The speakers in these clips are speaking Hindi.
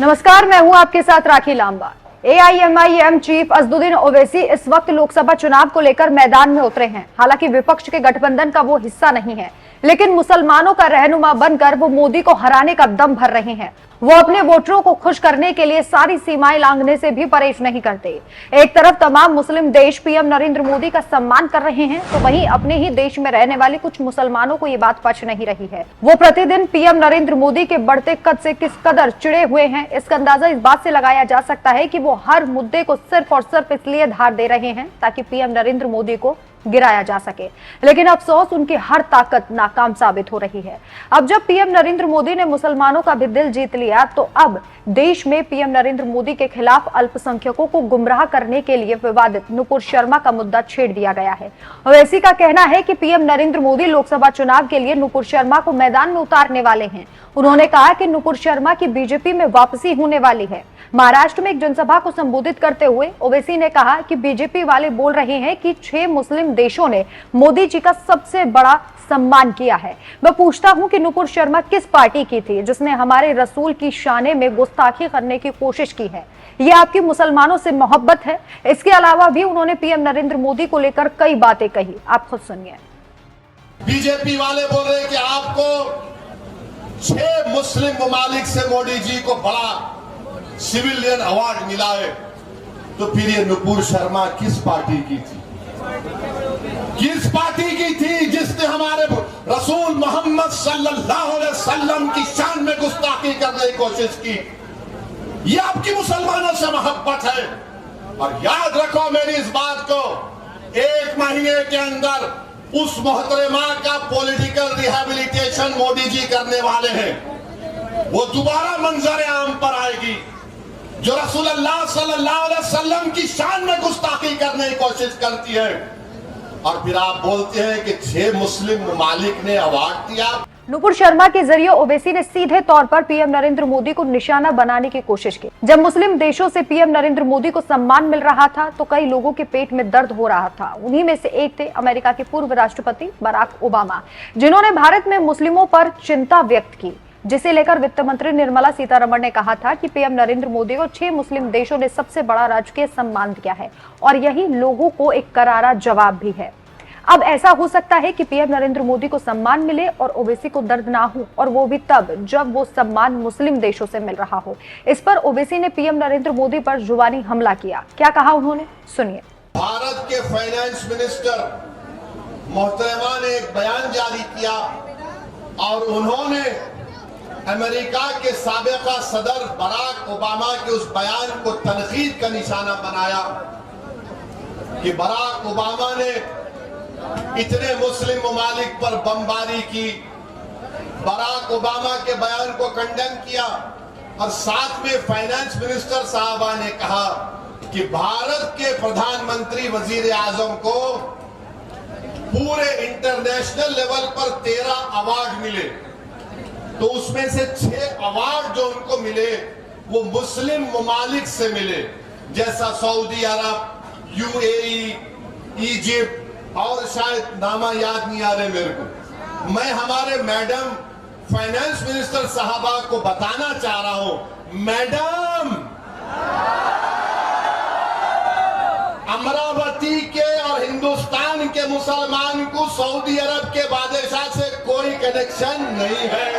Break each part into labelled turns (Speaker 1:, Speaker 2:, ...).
Speaker 1: नमस्कार, मैं हूं आपके साथ राखी लांबा। एआईएमआईएम चीफ असदुद्दीन ओवैसी इस वक्त लोकसभा चुनाव को लेकर मैदान में उतरे हैं। हालांकि विपक्ष के गठबंधन का वो हिस्सा नहीं है, लेकिन मुसलमानों का रहनुमा बनकर वो मोदी को हराने का दम भर रहे हैं। वो अपने वोटरों को खुश करने के लिए सारी सीमाएं लांघने से भी परहेज नहीं करते। एक तरफ तमाम मुस्लिम देश पीएम नरेंद्र मोदी का सम्मान कर रहे हैं, तो वहीं अपने ही देश में रहने वाले कुछ मुसलमानों को ये बात पच नहीं रही है। वो प्रतिदिन पीएम नरेंद्र मोदी के बढ़ते कद से किस कदर चिड़े हुए हैं, इसका अंदाजा इस बात से लगाया जा सकता है कि वो हर मुद्दे को सिर्फ और सिर्फ इसलिए धार दे रहे हैं ताकि पीएम नरेंद्र मोदी को गिराया जा सके। लेकिन अफसोस, उनकी हर ताकत नाकाम साबित हो रही है। अब जब पीएम नरेंद्र मोदी ने मुसलमानों का भी दिल जीत लिया, तो अब देश में पीएम नरेंद्र मोदी के खिलाफ अल्पसंख्यकों को गुमराह करने के लिए विवादित नुपुर शर्मा का मुद्दा छेड़ दिया गया है। ओवैसी का कहना है कि पीएम नरेंद्र मोदी लोकसभा चुनाव के लिए नुपुर शर्मा को मैदान में उतारने वाले हैं। उन्होंने कहा कि नुपुर शर्मा की बीजेपी में वापसी होने वाली है। महाराष्ट्र में एक जनसभा को संबोधित करते हुए ओवैसी ने कहा कि बीजेपी वाले बोल रहे हैं कि 6 मुस्लिम देशों ने मोदी जी का सबसे बड़ा सम्मान किया है। मैं पूछता हूं कि नुपुर शर्मा किस पार्टी की थी जिसने हमारे रसूल की शाने में गुस्ताखी करने की कोशिश की है? ये आपकी मुसलमानों से मोहब्बत है? इसके अलावा भी उन्होंने पीएम नरेंद्र मोदी को लेकर कई बातें कही, आप खुद सुनिए।
Speaker 2: बीजेपी वाले बोल रहे कि आपको 6 मुस्लिम ममालिक से मोदी जी को बड़ा सिविलियन अवार्ड मिला है, तो फिर ये नुपुर शर्मा किस पार्टी की थी? किस पार्टी की थी जिसने हमारे रसूल मोहम्मद सल्लल्लाहु अलैहि वसल्लम की शान में गुस्ताखी करने की कोशिश की? ये आपकी मुसलमानों से मोहब्बत है। और याद रखो मेरी इस बात को, 1 महीने के अंदर उस मोहतरमा का पॉलिटिकल रिहैबिलिटेशन मोदी जी करने वाले हैं। वो दोबारा मंजर आम पर आएगी जो रसूलुल्लाह सल्लल्लाहु अलैहि वसल्लम की शान में गुस्ताखी करने की कोशिश करती है। और फिर आप बोलते हैं कि 6 मुस्लिम ममालिक ने अवार्ड दिया।
Speaker 1: नुपुर शर्मा के जरिए ओवैसी ने सीधे तौर पर पीएम नरेंद्र मोदी को निशाना बनाने की कोशिश की। जब मुस्लिम देशों से पीएम नरेंद्र मोदी को सम्मान मिल रहा था, तो कई लोगों के पेट में दर्द हो रहा था। उन्हीं में से एक थे अमेरिका के पूर्व राष्ट्रपति बराक ओबामा, जिन्होंने भारत में मुस्लिमों पर चिंता व्यक्त की, जिसे लेकर वित्त मंत्री निर्मला सीतारमण ने कहा था कि पीएम नरेंद्र मोदी को 6 मुस्लिम देशों ने सबसे बड़ा राजकीय सम्मान दिया है और यही लोगों को एक करारा जवाब भी है। अब ऐसा हो सकता है कि पीएम नरेंद्र मोदी को सम्मान मिले और ओवैसी को दर्द ना हो, और वो भी तब जब वो सम्मान मुस्लिम देशों से मिल रहा हो। इस पर ओवैसी ने पीएम नरेंद्र मोदी पर जुबानी हमला किया। क्या कहा उन्होंने, सुनिए।
Speaker 2: भारत के फाइनेंस मिनिस्टर मोहतरमा ने एक बयान जारी किया और उन्होंने अमेरिका के साबिका सदर बराक ओबामा के उस बयान को तनकीद का निशाना बनाया कि बराक ओबामा ने इतने मुस्लिम ममालिक पर बमबारी की। बराक ओबामा के बयान को कंडेम किया और साथ में फाइनेंस मिनिस्टर साहबा ने कहा कि भारत के प्रधानमंत्री वजीर आजम को पूरे इंटरनेशनल लेवल पर 13 अवार्ड मिले, तो उसमें से 6 अवार्ड जो उनको मिले वो मुस्लिम ममालिक से मिले, जैसा सऊदी अरब, यूएई, इजिप्ट और शायद नामा याद नहीं आ रहे मेरे को। मैं हमारे मैडम फाइनेंस मिनिस्टर साहबा को बताना चाह रहा हूं, मैडम, अमरावती के और हिंदुस्तान के मुसलमान को सऊदी अरब के बादशाह से कोई कनेक्शन नहीं है।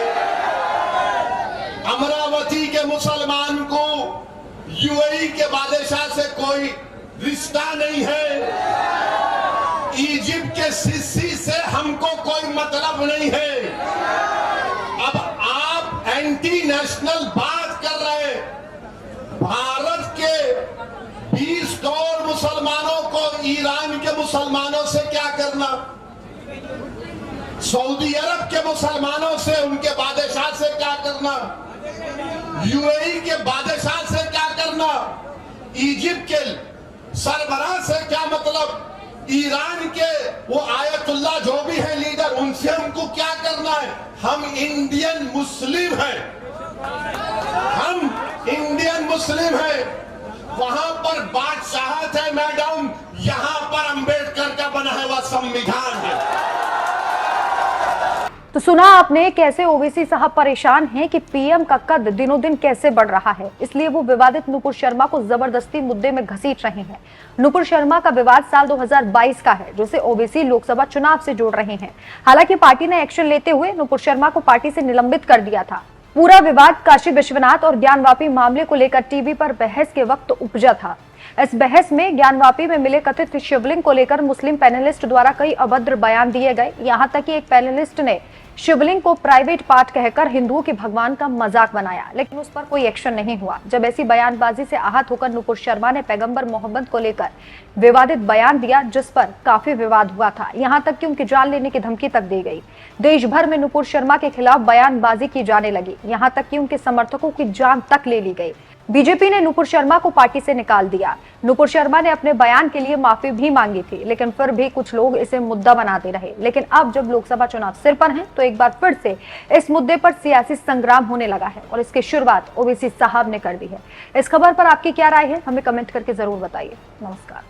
Speaker 2: अमरावती के मुसलमान को यूएई के बादशाह से कोई रिश्ता नहीं है। इजिप्ट के सिसी से हमको कोई मतलब नहीं है। अब आप एंटी नेशनल बात कर रहे हैं। भारत के 20 करोड़ मुसलमानों को ईरान के मुसलमानों से क्या करना, सऊदी अरब के मुसलमानों से, उनके बादशाह से क्या करना, यूएई के बादशाह से क्या करना, इजिप्ट के सरबराह से क्या मतलब, ईरान के वो आयतुल्लाह जो भी है लीडर, उनसे हमको क्या करना है? हम इंडियन मुस्लिम हैं, हम इंडियन मुस्लिम हैं। वहां पर बादशाहत है मैडम, यहां पर अंबेडकर का बना हुआ संविधान है।
Speaker 1: तो सुना आपने कैसे ओवैसी साहब परेशान हैं कि पीएम का कद दिनों दिन कैसे बढ़ रहा है, इसलिए वो विवादित नुपुर शर्मा को जबरदस्ती मुद्दे में घसीट रहे हैं। नुपुर शर्मा का विवाद साल 2022 का है, जिसे ओवैसी लोकसभा चुनाव से जोड़ रहे हैं। हालांकि पार्टी ने एक्शन लेते हुए नुपुर शर्मा को पार्टी से निलंबित कर दिया था। पूरा विवाद काशी विश्वनाथ और ज्ञानवापी मामले को लेकर टीवी पर बहस के वक्त उपजा था। इस बहस में ज्ञानवापी में मिले कथित शिवलिंग को लेकर मुस्लिम पैनलिस्ट द्वारा कई अभद्र बयान दिए गए। यहां तक कि एक पैनलिस्ट ने शिवलिंग को प्राइवेट पार्ट कहकर हिंदुओं के भगवान का मजाक बनाया, लेकिन उस पर कोई एक्शन नहीं हुआ। जब ऐसी बयानबाजी से आहत होकर नुपुर शर्मा ने पैगंबर मोहम्मद को लेकर विवादित बयान दिया, जिस पर काफी विवाद हुआ था। यहां तक कि उनकी जान लेने की धमकी तक दी गई। देश भर में नुपुर शर्मा के खिलाफ बयानबाजी की जाने लगी, यहां तक कि उनके समर्थकों की जान तक ले ली गई। बीजेपी ने नुपुर शर्मा को पार्टी से निकाल दिया। नुपुर शर्मा ने अपने बयान के लिए माफी भी मांगी थी, लेकिन फिर भी कुछ लोग इसे मुद्दा बनाते रहे। लेकिन अब जब लोकसभा चुनाव सिर पर हैं, तो एक बार फिर से इस मुद्दे पर सियासी संग्राम होने लगा है और इसकी शुरुआत ओवैसी साहब ने कर दी है। इस खबर पर आपकी क्या राय है, हमें कमेंट करके जरूर बताइए। नमस्कार।